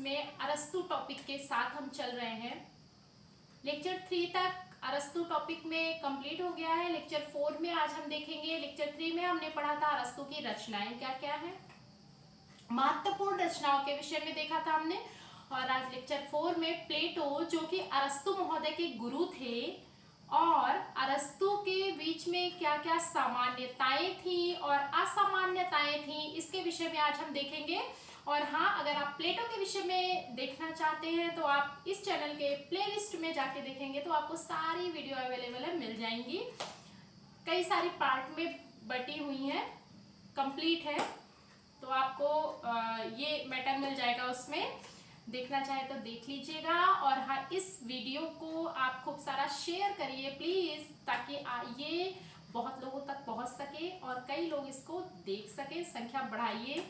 में अरस्तु टॉपिक के साथ हम चल रहे हैं। लेक्चर 3 तक अरस्तु टॉपिक में कंप्लीट हो गया है। लेक्चर 4 में आज हम देखेंगे। लेक्चर 3 में हमने पढ़ा था अरस्तु की रचनाएं क्या क्या है, महत्वपूर्ण रचनाओं के विषय में देखा था हमने। और आज लेक्चर 4 में प्लेटो, जो कि अरस्तु महोदय के गुरु थे, और अरस्तु के बीच में क्या क्या सामान्यताएं थी और असामान्यताएं थी, इसके विषय में आज हम देखेंगे। और हाँ, अगर आप प्लेटो के विषय में देखना चाहते हैं तो आप इस चैनल के प्लेलिस्ट में जाके देखेंगे तो आपको सारी वीडियो अवेलेबल है, मिल जाएंगी। कई सारी पार्ट में बटी हुई हैं, कंप्लीट है, तो आपको ये मैटर मिल जाएगा, उसमें देखना चाहे तो देख लीजिएगा। और हाँ, इस वीडियो को आप खूब सारा शेयर करिए प्लीज, ताकि ये बहुत लोगों तक पहुंच सके और कई लोग इसको देख सके, संख्या बढ़ाइए।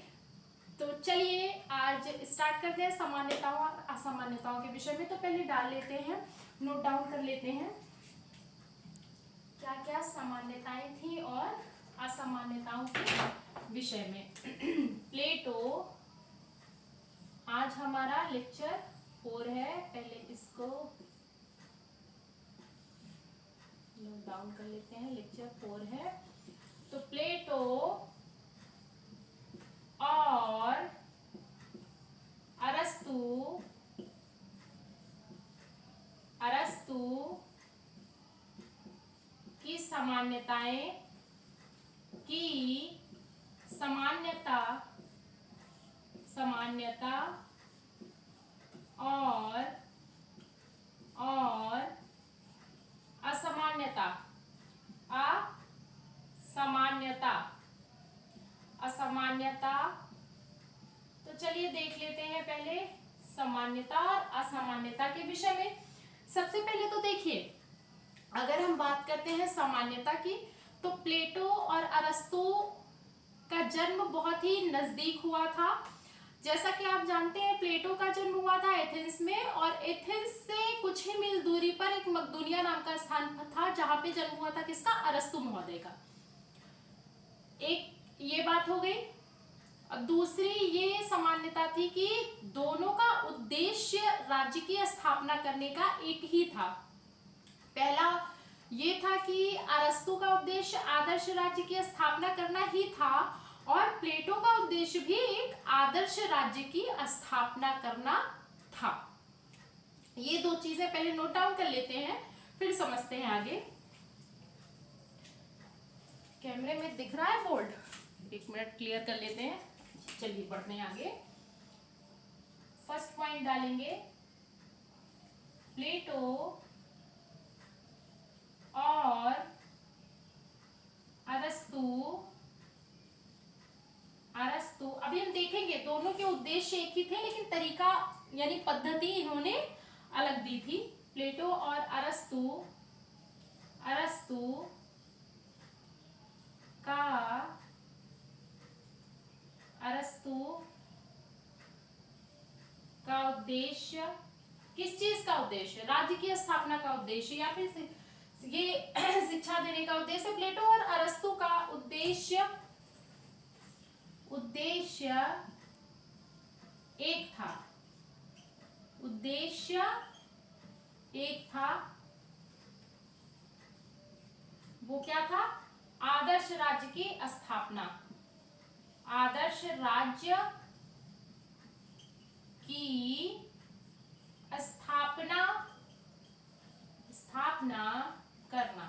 तो चलिए आज स्टार्ट करते हैं सामान्यताओं और असामान्यताओं के विषय में। तो पहले डाल लेते हैं, नोट डाउन कर लेते हैं क्या क्या सामान्यताएं थी और असामान्यताओं के विषय में। प्लेटो, आज हमारा लेक्चर 4 है, पहले इसको नोट डाउन कर लेते हैं। लेक्चर 4 है, तो प्लेटो और अरस्तु की सामान्यताएं की समानता और असमान्यता। तो चलिए देख लेते हैं पहले सामान्यता और असामान्यता के विषय में। सबसे पहले तो देखिए, अगर हम बात करते हैं सामान्यता की, तो प्लेटो और अरस्तु का जन्म बहुत ही नजदीक हुआ था। जैसा कि आप जानते हैं, प्लेटो का जन्म हुआ था एथेंस में, और एथेंस से कुछ ही मील दूरी पर एक मकदूनिया नाम का स्थान था, जहां पे जन्म हुआ था किसका, अरस्तु महोदय का। एक ये बात हो गई। अब दूसरी ये समानता थी कि दोनों का उद्देश्य राज्य की स्थापना करने का एक ही था। पहला ये था कि अरस्तु का उद्देश्य आदर्श राज्य की स्थापना करना ही था, और प्लेटो का उद्देश्य भी एक आदर्श राज्य की स्थापना करना था। ये दो चीजें पहले नोट डाउन कर लेते हैं, फिर समझते हैं आगे। कैमरे में दिख रहा है बोर्ड? एक मिनट क्लियर कर लेते हैं। चलिए बढ़ते हैं आगे। फर्स्ट पॉइंट डालेंगे, प्लेटो और अरस्तु अभी हम देखेंगे, दोनों के उद्देश्य एक ही थे, लेकिन तरीका यानी पद्धति इन्होंने अलग दी थी। प्लेटो और अरस्तु का उद्देश्य, किस चीज का उद्देश्य, राज्य की स्थापना का उद्देश्य या फिर ये शिक्षा देने का उद्देश्य। प्लेटो और अरस्तु का उद्देश्य एक था। वो क्या था? आदर्श राज्य की स्थापना। आदर्श राज्य की स्थापना करना।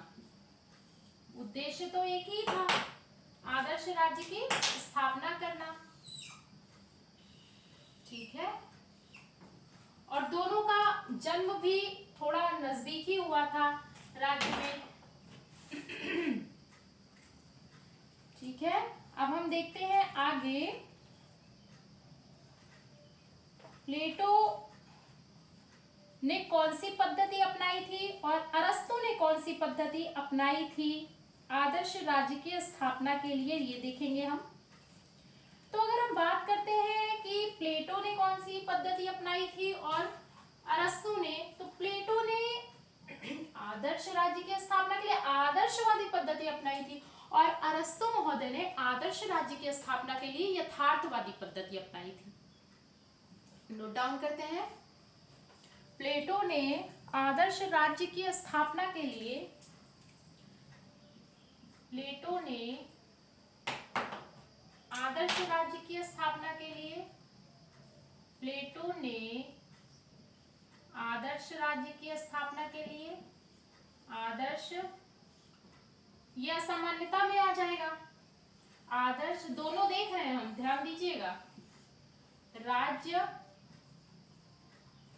उद्देश्य तो एक ही था, आदर्श राज्य की स्थापना करना। ठीक है। और दोनों का जन्म भी थोड़ा नजदीक ही हुआ था राज्य में। ठीक है। अब हम देखते हैं आगे। प्लेटो ने कौन सी पद्धति अपनाई थी और अरस्तु ने कौन सी पद्धति अपनाई थी आदर्श राज्य की स्थापना के लिए, ये देखेंगे हम। तो अगर हम बात करते हैं कि प्लेटो ने कौन सी पद्धति अपनाई थी और अरस्तु ने, तो प्लेटो ने आदर्श राज्य की स्थापना के लिए आदर्शवादी पद्धति अपनाई थी, और अरस्तु महोदय ने आदर्श राज्य की स्थापना के लिए यथार्थवादी पद्धति अपनाई थी। नोट डाउन करते हैं। प्लेटो ने आदर्श राज्य की स्थापना के लिए प्लेटो ने आदर्श राज्य की स्थापना के लिए प्लेटो ने आदर्श राज्य की स्थापना के लिए आदर्श, यह सामान्यता में आ जाएगा। आदर्श दोनों देख रहे हैं हम, ध्यान दीजिएगा। राज्य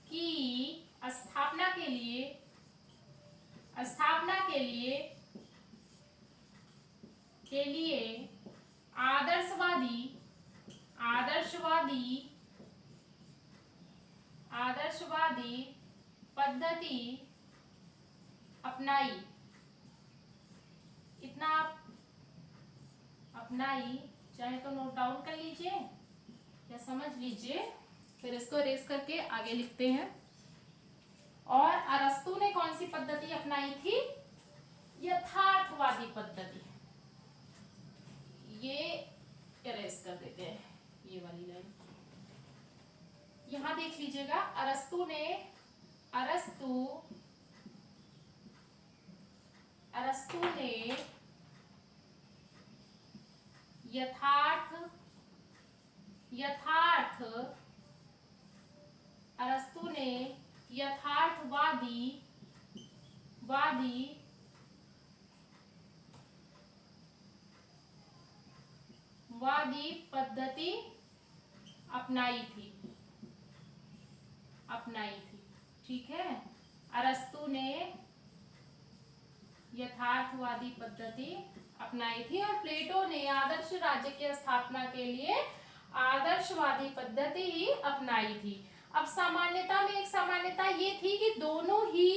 की स्थापना के लिए आदर्शवादी पद्धति अपनाई। इतना आप अपनाई, चाहे तो नोट डाउन कर लीजिए या समझ लीजिए, फिर इसको रेस करके आगे लिखते हैं। और अरस्तु ने कौन सी पद्धति अपनाई थी? यथार्थवादी पद्धति। ये रेस कर देते हैं, ये वाली लाइन यहां देख लीजिएगा। अरस्तु ने यथार्थवादी पद्धति अपनाई थी। ठीक है, अरस्तु ने यथार्थवादी पद्धति अपनाई थी और प्लेटो ने आदर्श राज्य की स्थापना के लिए आदर्शवादी पद्धति ही अपनाई थी। अब सामान्यता में एक सामान्यता ये थी कि दोनों ही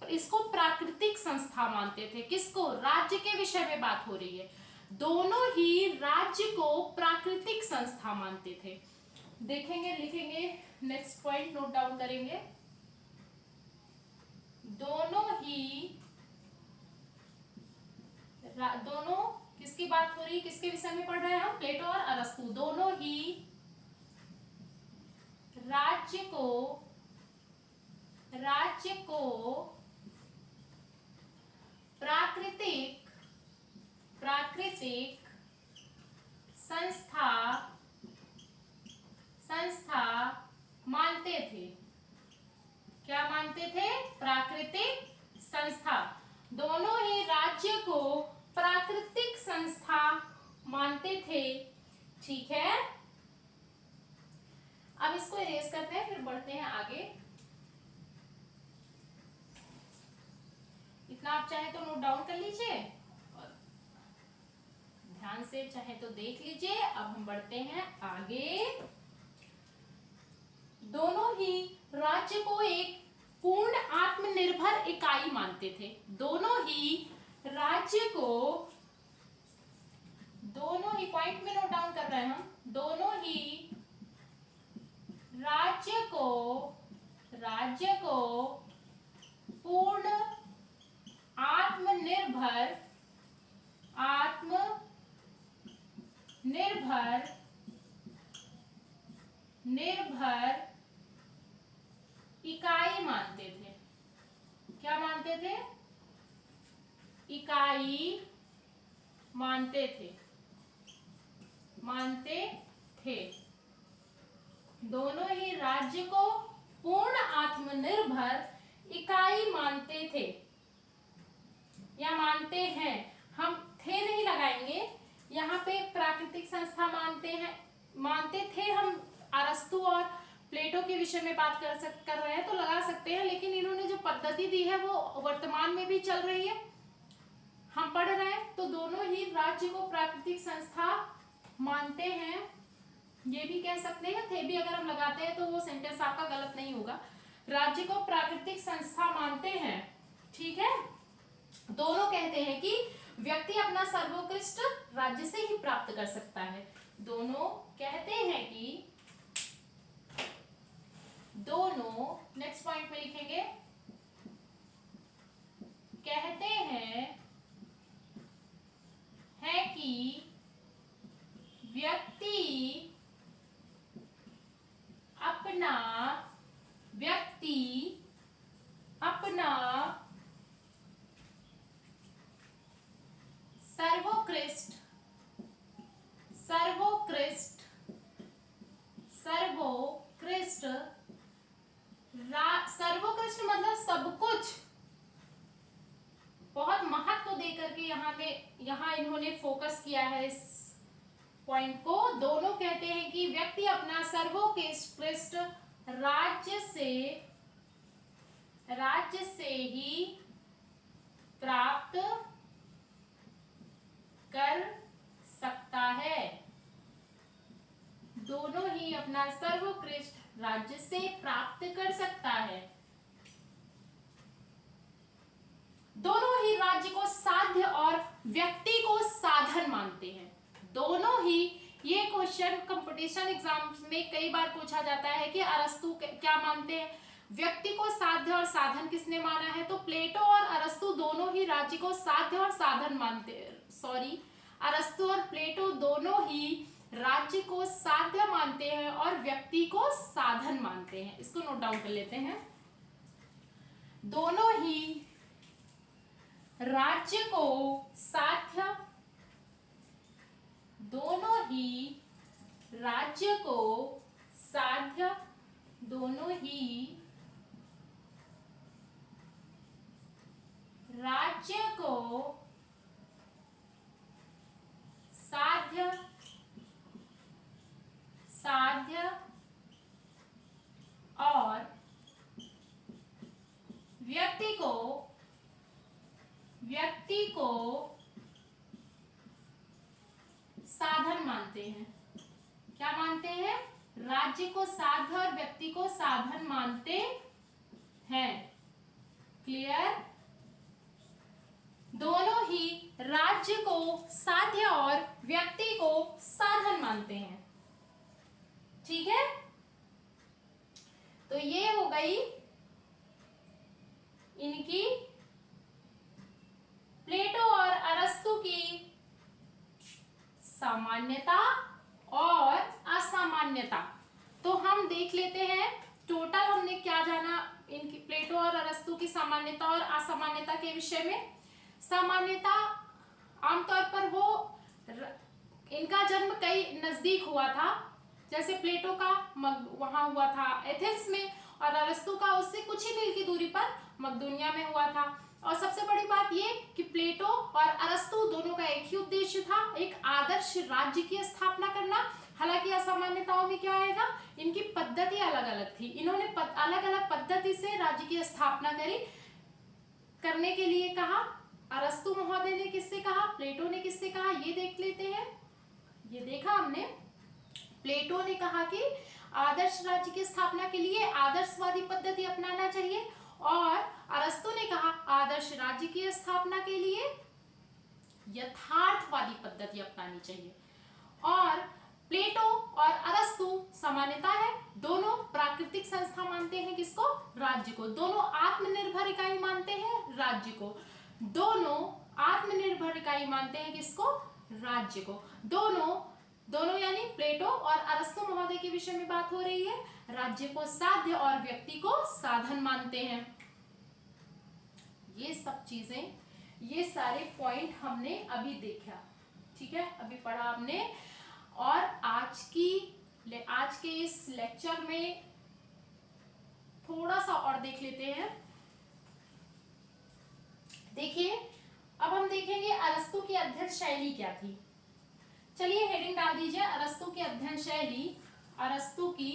इसको प्राकृतिक संस्था मानते थे। किसको? राज्य के विषय में बात हो रही है। दोनों ही राज्य को प्राकृतिक संस्था मानते थे। देखेंगे, लिखेंगे, नेक्स्ट पॉइंट नोट डाउन करेंगे। दोनों किसकी बात हो रही है, किसके विषय में पढ़ रहे हैं हम? प्लेटो और अरस्तु। दोनों ही राज्य को प्राकृतिक संस्था मानते थे। क्या मानते थे? प्राकृतिक संस्था। दोनों ही राज्य को प्राकृतिक संस्था मानते थे। ठीक है, अब इसको इरेज करते हैं, फिर बढ़ते हैं आगे। इतना आप चाहे तो नोट डाउन कर लीजिए और ध्यान से चाहे तो देख लीजिए। अब हम बढ़ते हैं आगे। दोनों ही राज्य को एक पूर्ण आत्मनिर्भर इकाई मानते थे। दोनों ही पॉइंट में नोट डाउन कर रहे हैं हम। दोनों ही राज्य को पूर्ण आत्मनिर्भर इकाई मानते थे। क्या मानते थे? इकाई मानते थे। दोनों ही राज्य को पूर्ण आत्मनिर्भर इकाई मानते थे या मानते हैं। हम थे नहीं लगाएंगे, यहाँ पे प्राकृतिक संस्था मानते थे। हम अरस्तु और प्लेटो के विषय में बात कर रहे हैं तो लगा सकते हैं, लेकिन इन्होंने जो पद्धति दी है वो वर्तमान में भी चल रही है, हम पढ़ रहे हैं। तो दोनों ही राज्य को प्राकृतिक संस्था मानते हैं, ये भी कह सकते हैं। थे भी अगर हम लगाते हैं तो वो सेंटेंस आपका गलत नहीं होगा। राज्य को प्राकृतिक संस्था मानते हैं। ठीक है, दोनों कहते हैं कि व्यक्ति अपना सर्वोत्कृष्ट राज्य से ही प्राप्त कर सकता है। दोनों कहते हैं कि नेक्स्ट पॉइंट में लिखेंगे, कहते हैं कि व्यक्ति सर्वोत्कृष्ट, सर्वोत्कृष्ट मतलब सब कुछ, बहुत महत्व देकर के यहाँ इन्होंने फोकस किया है इस पॉइंट को। दोनों कहते हैं कि व्यक्ति अपना सर्वोत्कृष्ट राज्य से ही प्राप्त कर सकता है। दोनों ही अपना सर्वोत्कृष्ट राज्य से प्राप्त कर सकता है। दोनों ही राज्य को साध्य और व्यक्ति को साधन मानते हैं। दोनों ही, ये क्वेश्चन कंपटीशन एग्जाम्स में कई बार पूछा जाता है कि अरस्तु क्या मानते हैं, व्यक्ति को साध्य और साधन किसने माना है? तो प्लेटो और अरस्तु दोनों ही राज्य को साध्य और साधन मानते हैं। अरस्तु और प्लेटो दोनों ही राज्य को साध्य मानते हैं और व्यक्ति को साधन मानते हैं। इसको नोट डाउन कर लेते हैं। दोनों ही राज्य को साध्य, दोनों ही राज्य को साध्य, दोनों ही राज्य को साध्य और व्यक्ति को साधन मानते हैं। क्या मानते हैं? राज्य को साध्य और व्यक्ति को साधन मानते हैं। क्लियर? दोनों ही राज्य को साध्य और व्यक्ति को साधन मानते हैं। ठीक है, तो ये हो गई इनकी प्लेटो और अरस्तु की सामान्यता और असामान्यता। तो हम देख लेते हैं टोटल हमने क्या जाना इनकी प्लेटो और अरस्तु की सामान्यता और असामान्यता के विषय में। सामान्यता आमतौर पर वो इनका जन्म कई नजदीक हुआ था, जैसे प्लेटो का वहां हुआ था एथेंस में और अरस्तु का उससे कुछ ही मील की दूरी पर मकदूनिया में हुआ था। और सबसे बड़ी बात ये कि प्लेटो और अरस्तु दोनों का एक ही उद्देश्य था, एक आदर्श राज्य की स्थापना करना। हालांकि असामान्यताओं में क्या आएगा, इनकी पद्धति अलग अलग थी। इन्होंने अलग अलग पद्धति से राज्य की स्थापना करने के लिए कहा। अरस्तु महोदय ने किससे कहा, प्लेटो ने किससे कहा, ये देख लेते हैं। ये देखा हमने, प्लेटो ने कहा कि आदर्श राज्य की स्थापना के लिए आदर्शवादी पद्धति अपनाना चाहिए और अरस्तु ने कहा आदर्श राज्य की स्थापना के लिए यथार्थवादी पद्धति अपनानी चाहिए। और प्लेटो और अरस्तु समानता है, दोनों प्राकृतिक संस्था मानते हैं किसको, राज्य को। दोनों आत्मनिर्भर इकाई मानते हैं राज्य को। दोनों आत्मनिर्भर इकाई मानते हैं किसको, राज्य को। दोनों यानी प्लेटो और अरस्तु महोदय के विषय में बात हो रही है, राज्य को साध्य और व्यक्ति को साधन मानते हैं। ये सब चीजें, ये सारे पॉइंट हमने अभी देखा। ठीक है, अभी पढ़ा हमने। और आज के इस लेक्चर में थोड़ा सा और देख लेते हैं। देखिए, अब हम देखेंगे अरस्तु की अध्ययन शैली क्या थी। चलिए हेडिंग डाल दीजिए, अरस्तु की अध्ययन शैली। अरस्तु की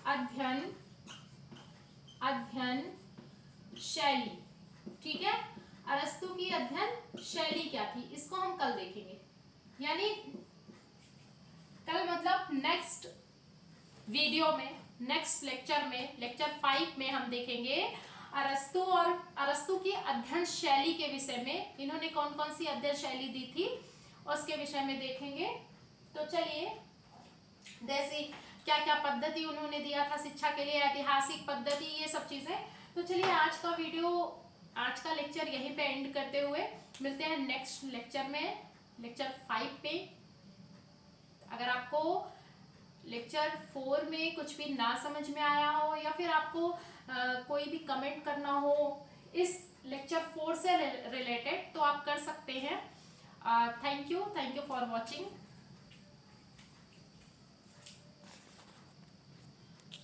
अध्ययन शैली। ठीक है, अरस्तु की अध्ययन शैली क्या थी, इसको हम कल देखेंगे। यानी कल मतलब नेक्स्ट वीडियो में, नेक्स्ट लेक्चर में, लेक्चर 5 में हम देखेंगे अरस्तु और अरस्तु की अध्ययन शैली के विषय में। इन्होंने कौन कौन सी अध्ययन शैली दी थी उसके विषय में देखेंगे। तो चलिए, जैसे क्या क्या पद्धति उन्होंने दिया था शिक्षा के लिए, ऐतिहासिक पद्धति, ये सब चीजें। तो चलिए आज का लेक्चर यहीं पे एंड करते हुए मिलते हैं नेक्स्ट लेक्चर में, लेक्चर 5 पे। अगर आपको लेक्चर 4 में कुछ भी ना समझ में आया हो या फिर आपको कोई भी कमेंट करना हो इस लेक्चर 4 से रिलेटेड, तो आप कर सकते हैं। Thank you for watching.